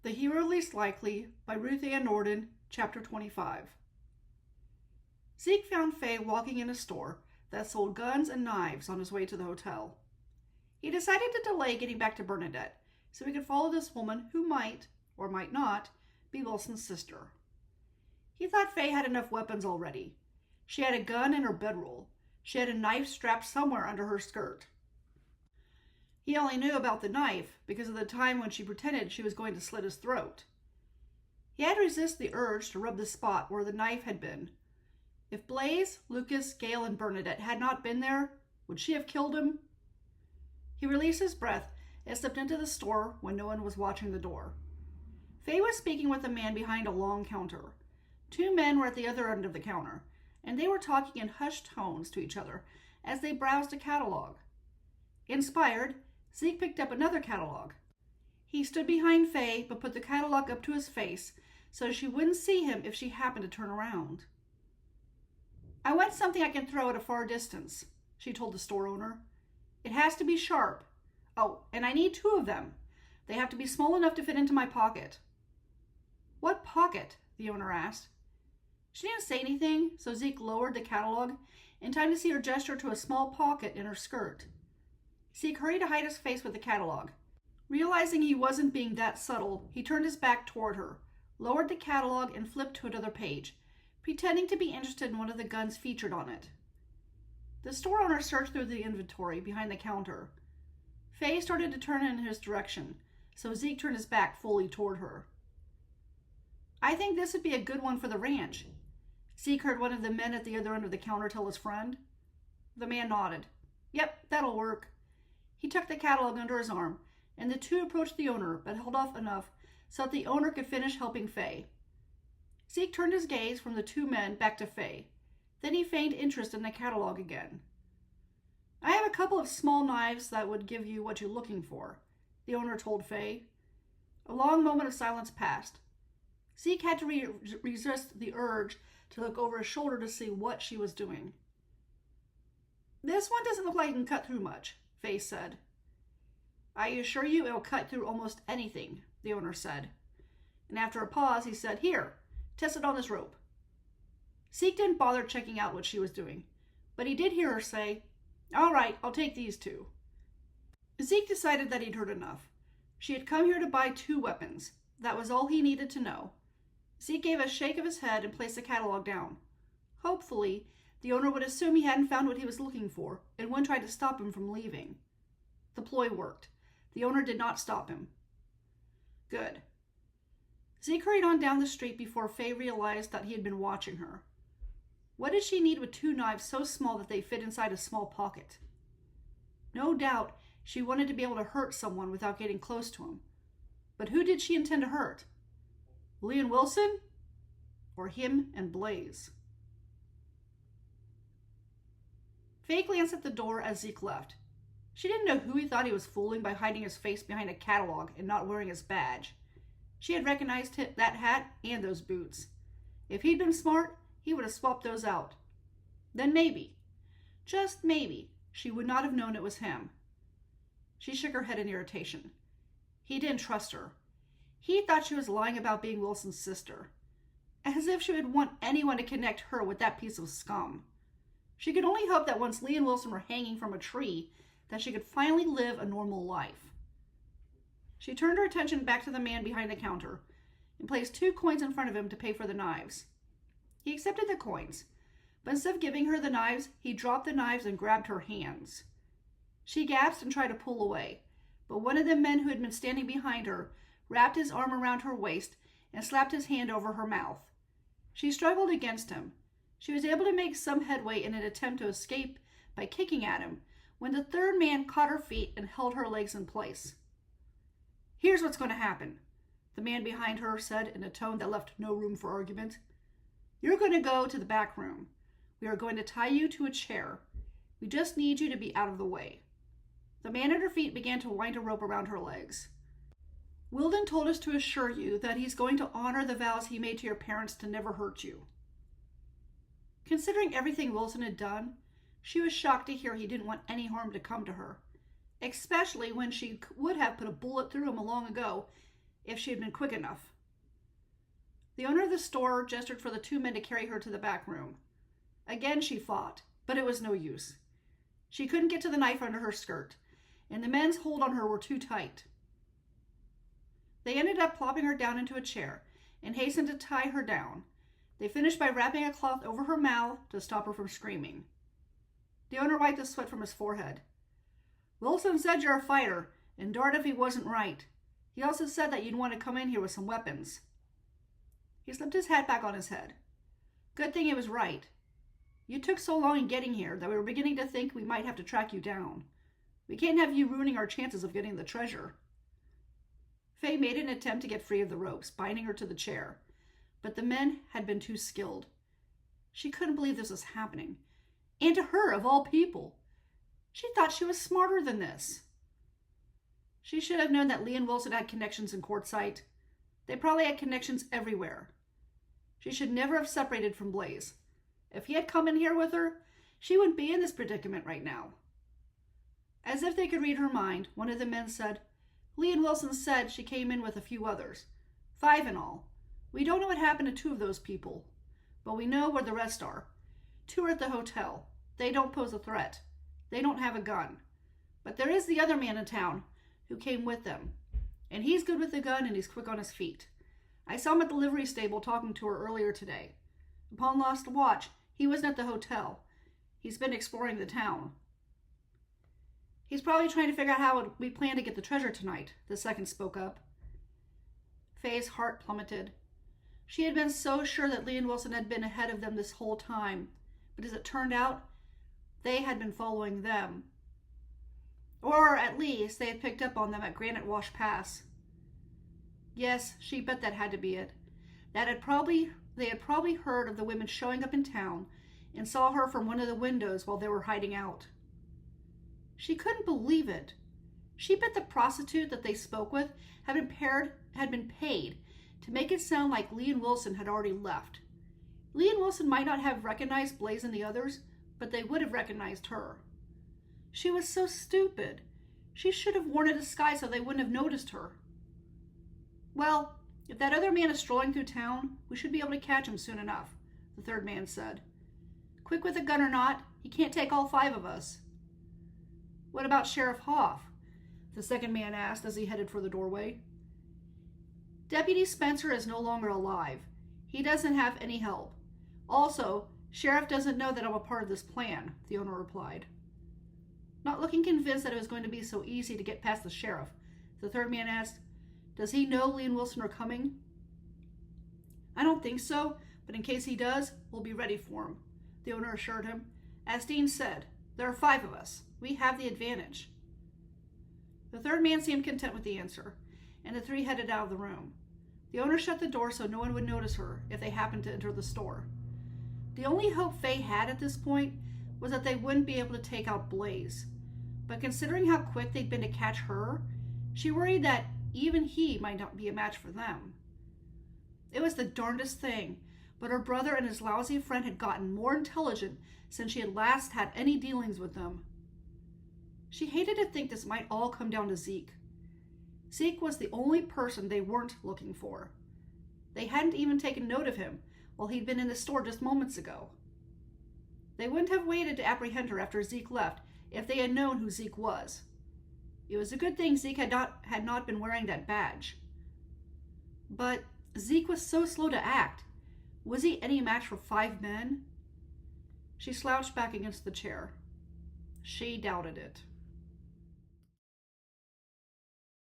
The Hero Least Likely by Ruth and Nordin, Chapter 25. Zeke found Faye walking in a store that sold guns and knives on his way to the hotel. He decided to delay getting back to Bernadette so he could follow this woman who might, or might not, be Wilson's sister. He thought Faye had enough weapons already. She had a gun in her bedroll. She had a knife strapped somewhere under her skirt. He only knew about the knife because of the time when she pretended she was going to slit his throat. He had to resist the urge to rub the spot where the knife had been. If Blaze, Lucas, Gale, and Bernadette had not been there, would she have killed him? He released his breath and stepped into the store when no one was watching the door. Faye was speaking with a man behind a long counter. Two men were at the other end of the counter, and they were talking in hushed tones to each other as they browsed a catalog. Inspired, Zeke picked up another catalog. He stood behind Faye, but put the catalog up to his face so she wouldn't see him if she happened to turn around. "I want something I can throw at a far distance," she told the store owner. "It has to be sharp. Oh, and I need 2 of them. They have to be small enough to fit into my pocket." "What pocket?" the owner asked. She didn't say anything, so Zeke lowered the catalog in time to see her gesture to a small pocket in her skirt. Zeke hurried to hide his face with the catalog. Realizing he wasn't being that subtle, he turned his back toward her, lowered the catalog, and flipped to another page, pretending to be interested in one of the guns featured on it. The store owner searched through the inventory behind the counter. Faye started to turn in his direction, so Zeke turned his back fully toward her. "I think this would be a good one for the ranch," Zeke heard one of the men at the other end of the counter tell his friend. The man nodded. "Yep, that'll work." He tucked the catalog under his arm, and the two approached the owner, but held off enough so that the owner could finish helping Faye. Zeke turned his gaze from the 2 men back to Faye. Then he feigned interest in the catalog again. "I have a couple of small knives that would give you what you're looking for," the owner told Faye. A long moment of silence passed. Zeke had to resist the urge to look over his shoulder to see what she was doing. "This one doesn't look like it can cut through much," Faye said. "I assure you it'll cut through almost anything," the owner said. And after a pause, he said, "Here, test it on this rope." Zeke didn't bother checking out what she was doing, but he did hear her say, "All right, I'll take these 2. Zeke decided that he'd heard enough. She had come here to buy 2 weapons. That was all he needed to know. Zeke gave a shake of his head and placed the catalog down. Hopefully, the owner would assume he hadn't found what he was looking for and wouldn't try to stop him from leaving. The ploy worked. The owner did not stop him. Good. Zeke hurried on down the street before Faye realized that he had been watching her. What did she need with 2 knives so small that they fit inside a small pocket? No doubt she wanted to be able to hurt someone without getting close to him. But who did she intend to hurt? Lee and Wilson? Or him and Blaze? Faye glanced at the door as Zeke left. She didn't know who he thought he was fooling by hiding his face behind a catalog and not wearing his badge. She had recognized that hat and those boots. If he'd been smart, he would have swapped those out. Then maybe, just maybe, she would not have known it was him. She shook her head in irritation. He didn't trust her. He thought she was lying about being Wilson's sister. As if she would want anyone to connect her with that piece of scum. She could only hope that once Lee and Wilson were hanging from a tree, that she could finally live a normal life. She turned her attention back to the man behind the counter and placed 2 coins in front of him to pay for the knives. He accepted the coins, but instead of giving her the knives, he dropped the knives and grabbed her hands. She gasped and tried to pull away, but one of the men who had been standing behind her wrapped his arm around her waist and slapped his hand over her mouth. She struggled against him. She was able to make some headway in an attempt to escape by kicking at him when the 3rd man caught her feet and held her legs in place. "Here's what's going to happen," the man behind her said in a tone that left no room for argument. "You're going to go to the back room. We are going to tie you to a chair. We just need you to be out of the way." The man at her feet began to wind a rope around her legs. "Wilden told us to assure you that he's going to honor the vows he made to your parents to never hurt you." Considering everything Wilson had done, she was shocked to hear he didn't want any harm to come to her, especially when she would have put a bullet through him long ago if she had been quick enough. The owner of the store gestured for the two men to carry her to the back room. Again she fought, but it was no use. She couldn't get to the knife under her skirt, and the men's hold on her were too tight. They ended up plopping her down into a chair and hastened to tie her down. They finished by wrapping a cloth over her mouth to stop her from screaming. The owner wiped the sweat from his forehead. "Wilson said you're a fighter, and darned if he wasn't right. He also said that you'd want to come in here with some weapons." He slipped his hat back on his head. "Good thing he was right. You took so long in getting here that we were beginning to think we might have to track you down. We can't have you ruining our chances of getting the treasure." Faye made an attempt to get free of the ropes, binding her to the chair, but the men had been too skilled. She couldn't believe this was happening, and to her, of all people. She thought she was smarter than this. She should have known that Lee and Wilson had connections in Quartzsite. They probably had connections everywhere. She should never have separated from Blaze. If he had come in here with her, she wouldn't be in this predicament right now. As if they could read her mind, one of the men said, "Lee and Wilson said she came in with a few others. 5 in all. We don't know what happened to 2 of those people, but we know where the rest are. 2 are at the hotel. They don't pose a threat. They don't have a gun. But there is the other man in town who came with them, and he's good with a gun and he's quick on his feet. I saw him at the livery stable talking to her earlier today. Upon lost watch, he wasn't at the hotel. He's been exploring the town." "He's probably trying to figure out how we plan to get the treasure tonight," the second spoke up. Faye's heart plummeted. She had been so sure that Lee and Wilson had been ahead of them this whole time, but as it turned out, they had been following them. Or at least they had picked up on them at Granite Wash Pass. Yes, she bet that had to be it. They had probably heard of the women showing up in town and saw her from one of the windows while they were hiding out. She couldn't believe it. She bet the prostitute that they spoke with had been paid to make it sound like Lee and Wilson had already left. Lee and Wilson might not have recognized Blaze and the others, but they would have recognized her. She was so stupid. She should have worn a disguise so they wouldn't have noticed her. "Well, if that other man is strolling through town, we should be able to catch him soon enough," the third man said. "Quick with a gun or not, he can't take all 5 of us." "What about Sheriff Hoff?" the second man asked as he headed for the doorway. "Deputy Spencer is no longer alive. He doesn't have any help. Also, Sheriff doesn't know that I'm a part of this plan," the owner replied. Not looking convinced that it was going to be so easy to get past the sheriff, the third man asked, "Does he know Lee and Wilson are coming?" "I don't think so, but in case he does, we'll be ready for him," the owner assured him. "As Dean said, there are 5 of us. We have the advantage." The third man seemed content with the answer, and the 3 headed out of the room. The owner shut the door so no one would notice her if they happened to enter the store. The only hope Faye had at this point was that they wouldn't be able to take out Blaze. But considering how quick they'd been to catch her, she worried that even he might not be a match for them. It was the darndest thing, but her brother and his lousy friend had gotten more intelligent since she had last had any dealings with them. She hated to think this might all come down to Zeke. Zeke was the only person they weren't looking for. They hadn't even taken note of him while he'd been in the store just moments ago. They wouldn't have waited to apprehend her after Zeke left if they had known who Zeke was. It was a good thing Zeke had not been wearing that badge. But Zeke was so slow to act. Was he any match for 5 men? She slouched back against the chair. She doubted it.